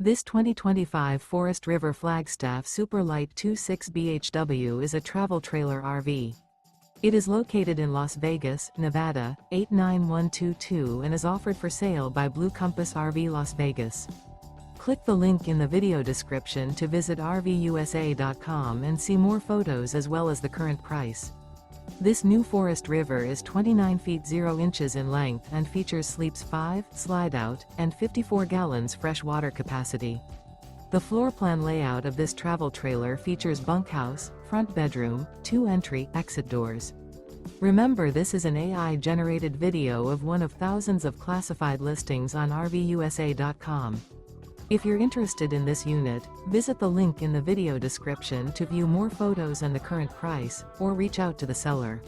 This 2025 Forest River Flagstaff Super Lite 26 BHW is a travel trailer RV. It is located in Las Vegas, Nevada, 89122 and is offered for sale by Blue Compass RV Las Vegas. Click the link in the video description to visit RVUSA.com and see more photos as well as the current price. This new Forest River is 29 feet 0 inches in length and features sleeps 5, slide-out, and 54 gallons fresh water capacity. The floor plan layout of this travel trailer features bunkhouse, front bedroom, 2 entry/exit doors. Remember, this is an AI-generated video of one of thousands of classified listings on RVUSA.com. If you're interested in this unit, visit the link in the video description to view more photos and the current price, or reach out to the seller.